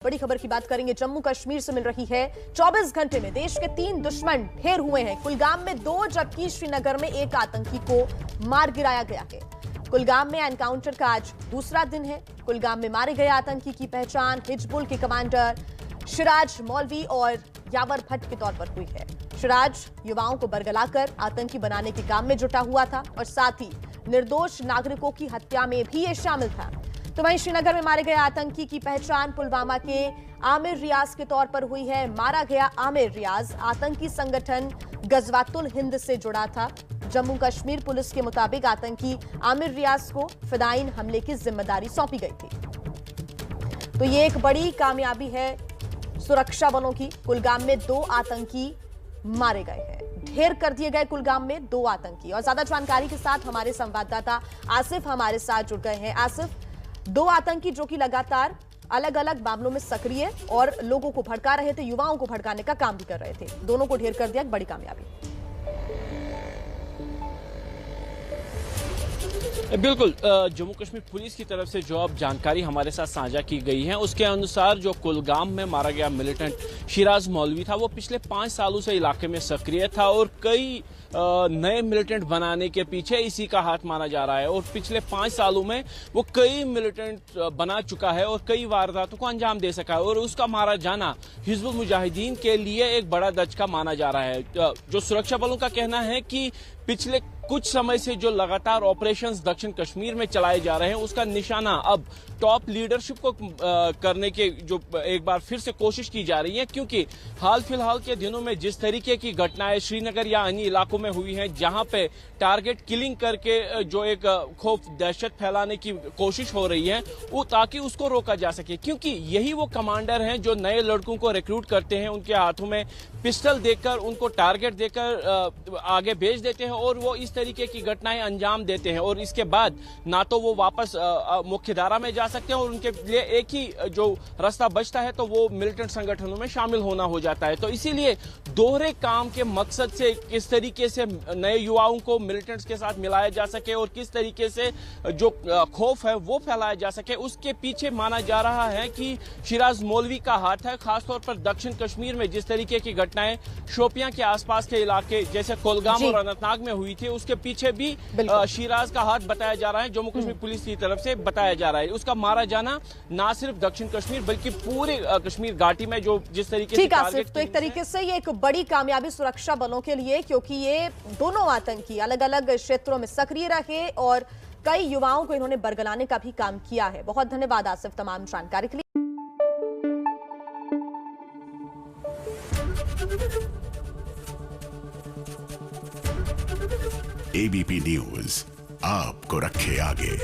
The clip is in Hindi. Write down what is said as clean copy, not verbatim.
बड़ी खबर की बात करेंगे। जम्मू कश्मीर से मिल रही है। 24 घंटे में देश के 3 दुश्मन ढेर हुए हैं। कुलगाम में 2 जबकि श्रीनगर में 1 आतंकी को मार गिराया गया है। कुलगाम में एनकाउंटर का आज दूसरा दिन है। कुलगाम में मारे गए आतंकी की पहचान हिजबुल के कमांडर शिराज मौलवी और यावर भट्ट के तौर पर हुई है। शिराज युवाओं को बरगलाकर आतंकी बनाने के काम में जुटा हुआ था और साथ ही निर्दोष नागरिकों की हत्या में भी ये शामिल था। तो वहीं श्रीनगर में मारे गए आतंकी की पहचान पुलवामा के आमिर रियाज के तौर पर हुई है। मारा गया आमिर रियाज आतंकी संगठन गजवातुल हिंद से जुड़ा था। जम्मू कश्मीर पुलिस के मुताबिक आतंकी आमिर रियाज को फिदायीन हमले की जिम्मेदारी सौंपी गई थी। तो ये एक बड़ी कामयाबी है सुरक्षा बलों की। कुलगाम में 2 आतंकी मारे गए हैं। ढेर कर दिए गए कुलगाम में 2 आतंकी। और ज्यादा जानकारी के साथ हमारे संवाददाता आसिफ हमारे साथ जुड़ गए हैं। आसिफ, 2 आतंकी जो कि लगातार अलग अलग मामलों में सक्रिय और लोगों को भड़का रहे थे, युवाओं को भड़काने का काम भी कर रहे थे, दोनों को ढेर कर दिया। एक बड़ी कामयाबी। बिल्कुल, जम्मू कश्मीर पुलिस की तरफ से जो अब जानकारी हमारे साथ साझा की गई है उसके अनुसार जो कुलगाम में मारा गया मिलिटेंट शिराज मौलवी था वो पिछले 5 सालों से इलाके में सक्रिय था और कई नए मिलिटेंट बनाने के पीछे इसी का हाथ माना जा रहा है। और पिछले 5 सालों में वो कई मिलिटेंट बना चुका है और कई वारदातों को अंजाम दे सका है और उसका मारा जाना हिजबुल मुजाहिदीन के लिए एक बड़ा दचका माना जा रहा है। जो सुरक्षा बलों का कहना है कि पिछले कुछ समय से जो लगातार ऑपरेशंस दक्षिण कश्मीर में चलाए जा रहे हैं उसका निशाना अब टॉप लीडरशिप को करने के जो एक बार फिर से कोशिश की जा रही है, क्योंकि हाल फिलहाल के दिनों में जिस तरीके की घटनाएं श्रीनगर या अन्य इलाकों में हुई हैं जहां पे टारगेट किलिंग करके जो एक खौफ दहशत फैलाने की कोशिश हो रही है वो ताकि उसको रोका जा सके, क्योंकि यही वो कमांडर हैं जो नए लड़कों को रिक्रूट करते हैं, उनके हाथों में पिस्टल देकर उनको टारगेट देकर आगे भेज देते हैं और वो इस तरीके की घटनाएं अंजाम देते हैं और इसके बाद ना तो वो वापस मुख्यधारा में जा सकते हैं और उनके लिए एक ही जो रास्ता बचता है तो वो मिलिटेंट संगठनों में शामिल होना हो जाता है। तो इसीलिए दोहरे काम के मकसद से किस तरीके से नए युवाओं को मिलिटेंट्स के साथ मिलाया जा सके और किस तरीके से जो खौफ है वो फैलाया जा सके, उसके पीछे माना जा रहा है कि शिराज मौलवी का हाथ है। खासतौर पर दक्षिण कश्मीर में जिस तरीके की घटनाएं शोपियां के आसपास के इलाके जैसे कोलगाम और अनंतनाग में हुई थी उसके पीछे भी शिराज का हाथ बताया जा रहा है। जम्मू कश्मीर पुलिस की तरफ से बताया जा रहा है उसका मारा जाना ना सिर्फ दक्षिण कश्मीर बल्कि पूरे कश्मीर घाटी में जो जिस तरीके से टारगेट, तो एक तरीके से ये एक बड़ी कामयाबी सुरक्षा बलों के लिए, क्योंकि ये दोनों आतंकी अलग अलग क्षेत्रों में सक्रिय रहे और कई युवाओं को इन्होंने बरगलाने का भी काम किया है। बहुत धन्यवाद आसिफ तमाम जानकारी के लिए। एबीपी न्यूज आपको रखे आगे।